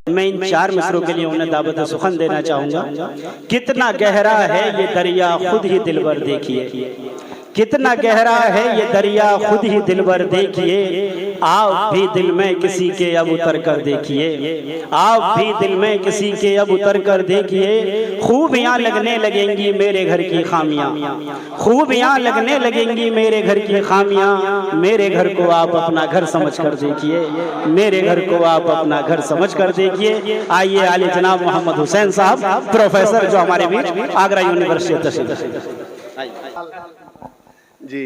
मैं इन 4 मिसरों के लिए उन्हें दावत सुखन देना चाहूँगा। कितना गहरा है ये दरिया खुद ही दिलबर देखिए, कितना गहरा है ये दरिया खुद ही दिलबर देखिए। आप भी दिल में किसी के अब उतर कर देखिए, आप भी दिल में किसी के अब उतर कर देखिए। खूबियाँ लगने लगेंगी मेरे घर की खामियाँ, खूबियाँ लगने लगेंगी मेरे घर की खामियाँ। मेरे घर को आप अपना घर समझ कर देखिए, मेरे घर को आप अपना घर समझ कर देखिए। आइए आले जनाब मोहम्मद हुसैन साहब प्रोफेसर जो हमारे बीच आगरा यूनिवर्सिटी तशरीफ। जी,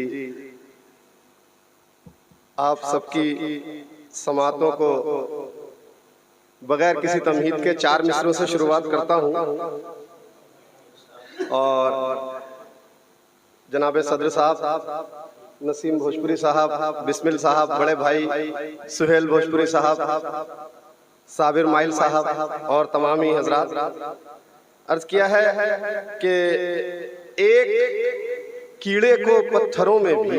आप सबकी समातों को बगैर किसी तमहीद के 4 मिसरों से शुरुआत करता हूँ। और जनाब सदर साहब, नसीम भोजपुरी साहब, बिस्मिल साहब, बड़े भाई सुहेल भोजपुरी साहब, साबिर माइल साहब और तमाम ही हजरात, अर्ज किया है कि एक कीड़े को पत्थरों में भी,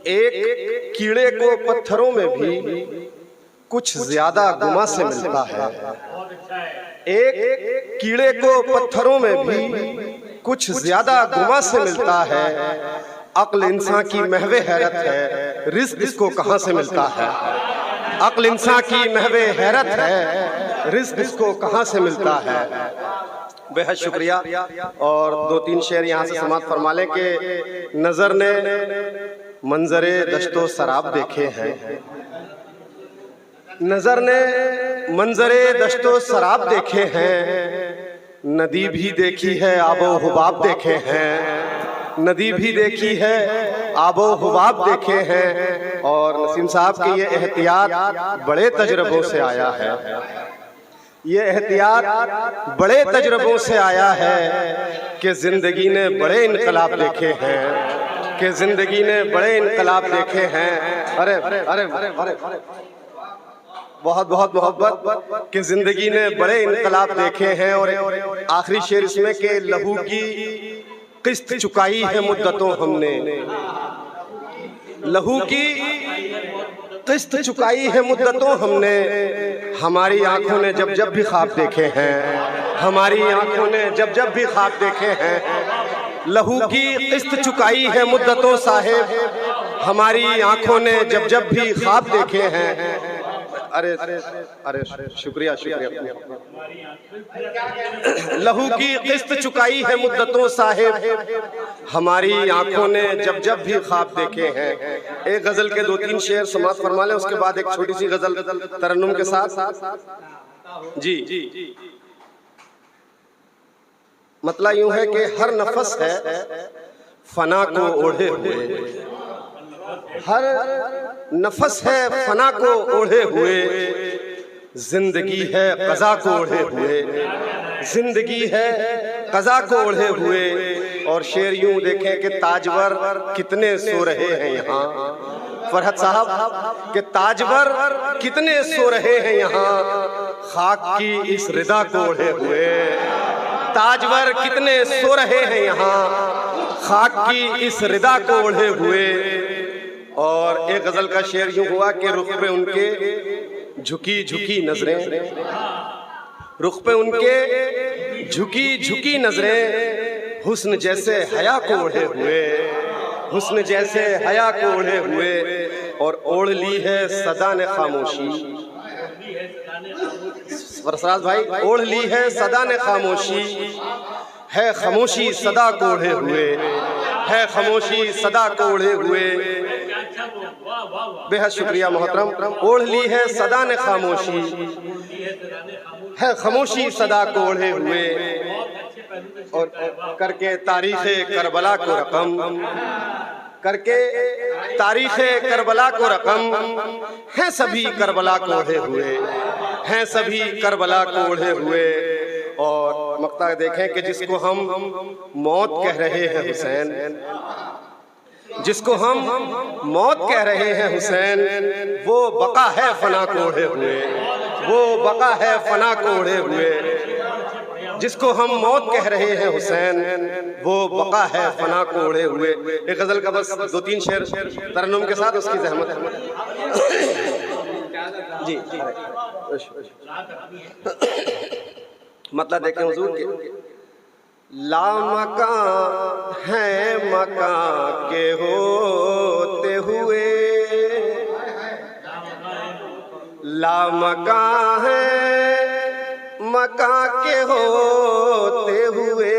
एक कीड़े को पत्थरों में भी कुछ ज्यादा गुमा से मिलता है। एक कीड़े को पत्थरों में भी कुछ ज्यादा गुमा से मिलता है। अक्ल इंसान की महवे हैरत है, रिज़्क़ इसको कहाँ से मिलता है। अक्ल इंसान की महवे हैरत है, रिज़्क़ इसको कहाँ से मिलता है। बेहद शुक्रिया। और 2-3 शेर यहाँ से समाप्त फरमा लें कि नजर ने मंजरे दश्तो सराब देखे हैं, नजर ने मंजरे दश्तो सराब देखे हैं। नदी भी देखी है, आबो हुबाब देखे हैं, नदी भी देखी है, आबो हुबाब देखे हैं। और नसीम साहब की ये एहतियात बड़े तजर्बों से आया है, ये एहतियात बड़े तजर्बों से आया है कि जिंदगी ने बड़े इनकलाब देखे हैं, कि जिंदगी ने बड़े इनकलाब देखे हैं। अरे अरे अरे अरे बहुत बहुत मोहब्बत कि जिंदगी ने बड़े इनकलाब देखे हैं। और आखिरी शेर इसमें कि लहू की किस्त चुकाई है मुद्दतों हमने, लहू की किस्त चुकाई है मुद्दतों हमने। हमारी आंखों ने जब जब भी ख्वाब देखे हैं, हमारी आंखों ने जब जब भी ख्वाब देखे हैं। लहू की किस्त चुकाई है मुद्दतों साहिब, हमारी आंखों ने जब जब भी ख्वाब देखे हैं। अरे अरे शुक्रिया शुक्रिया। लहू की किस्त चुकाई है मुद्दतों साहिब, हमारी आंखों ने जब जब भी ख्वाब देखे हैं। एक गजल के 2-3 शेर समाप्त फरमा लें, उसके बाद एक छोटी सी गजल तरन्नुम के साथ। जी, मतलब यूं है कि हर नफस है फना को ओढ़े हुए, हर नफस है फना को ओढ़े हुए। जिंदगी है कज़ा को ओढ़े हुए, जिंदगी है कज़ा को ओढ़े हुए। और शेर यूं देखें कि ताजवर कितने सो रहे हैं यहाँ, फरहत साहब के ताजवर कितने सो रहे हैं यहाँ। खाक की इस रिदा को ओढ़े हुए, ताजवर कितने सो रहे हैं यहाँ, खाक की इस रिदा को ओढ़े हुए। और एक गजल का शेर यूं हुआ कि रुख पे उनके झुकी झुकी नजरें, रुख पे उनके झुकी झुकी नजरें। हुस्न जैसे हया को ओढ़े हुए, हुस्न जैसे हया को ओढ़े हुए। और ओढ़ ली है सदा ने खामोशी, सरफराज भाई, ओढ़ ली है सदा ने खामोशी। है खामोशी सदा को ओढ़े हुए, है खामोशी सदा को ओढ़े हुए। बेहद शुक्रिया मोहतरम। ओढ़ ली है सदा ने खामोशी, है खामोशी सदा को ओढ़े हुए। और करके तारीख़े करबला को रकम, करके तारीख़े करबला को रकम। हैं सभी करबला को ओढ़े हुए, हैं सभी करबला को ओढ़े हुए। और मक्ता देखें कि जिसको हम मौत कह रहे हैं हुसैन, जिसको हम मौत कह रहे हैं हुसैन, वो बका है फना को ओढ़े हुए, वो बका है फना को ओढ़े हुए। जिसको हम मौत कह रहे हैं हुसैन, वो बका है फना को ओढ़े हुए। एक गजल का बस 2-3 शेर तरन्नुम के साथ उसकी जहमत। जी मतलब देखें हुजूर के लामकान है मकान के होते हुए, लामकान है मकान के होते हुए,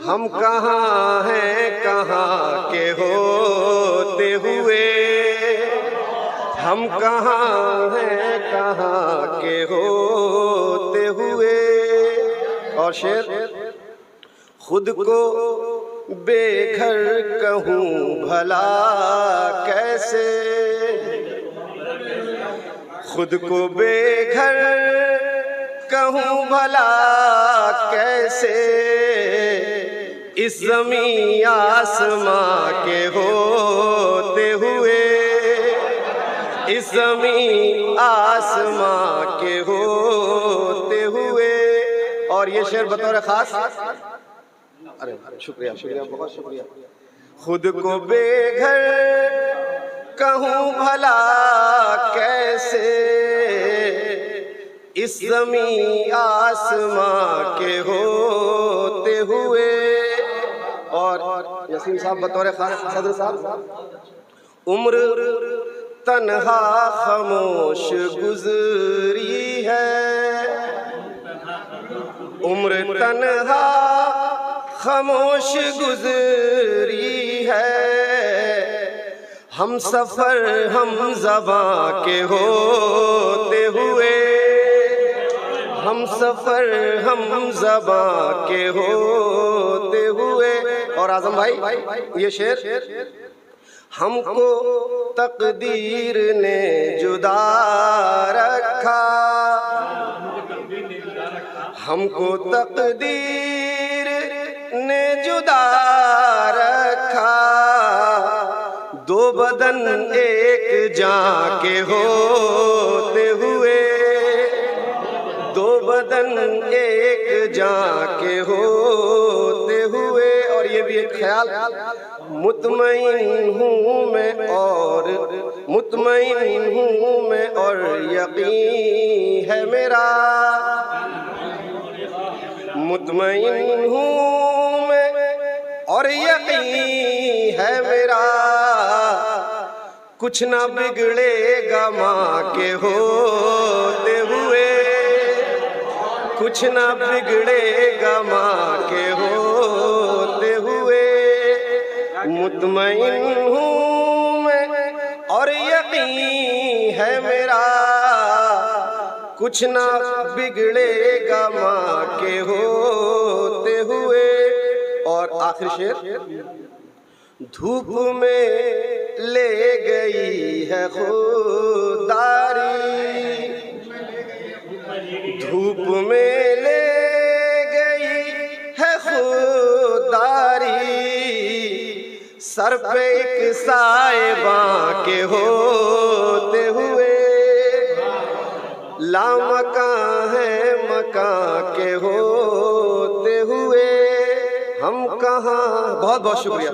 हम कहाँ हैं कहाँ के होते हुए, हम कहाँ हैं कहाँ के होते हुए। और शेर, खुद को बेघर कहूँ भला कैसे, खुद को बेघर कहूँ भला कैसे, इस ज़मीं आसमां के होते हुए, इस ज़मीं आसमां के होते हुए। और ये शेर बतौर खास, अरे शुक्रिया शुक्रिया बहुत शुक्रिया। खुद को बेघर कहूँ भला कैसे, इस ज़मीं आसमां के होते हुए। और यसीम साहब बतौर खास सदर साहब, उम्र तन्हा खामोश गुजरी है, उम्र तन्हा खामोश गुजरी है, हम सफर हम ज़बां के होते हुए, हम सफर हम ज़बां के होते हुए। और आज़म भाई ये शेर, हमको तकदीर ने जुदा रखा, हमको तकदीर ने जुदा रखा, दो बदन एक जान के होते हुए, दो बदन एक जान के होते हुए। और ये भी एक ख्याल, मुतमईन हूँ मैं और मुतमईन हूँ मैं और यकीन है मेरा, मुतमईन हूँ मैं और यकीन है मेरा, कुछ ना बिगड़ेगा माँ के होते हुए, कुछ ना बिगड़ेगा माँ के होते हुए। मुतमईन हूँ मैं और यकीन है मेरा, कुछ ना बिगड़ेगा माँ के होते हुए। और आखिरी शेर, धूप में ले गई है खुदारी, धूप में ले गई है खुदारी, सर पे एक साहिबां के होते हुए, लामकान है मकान के होते हुए, हम कहाँ। बहुत बहुत शुक्रिया।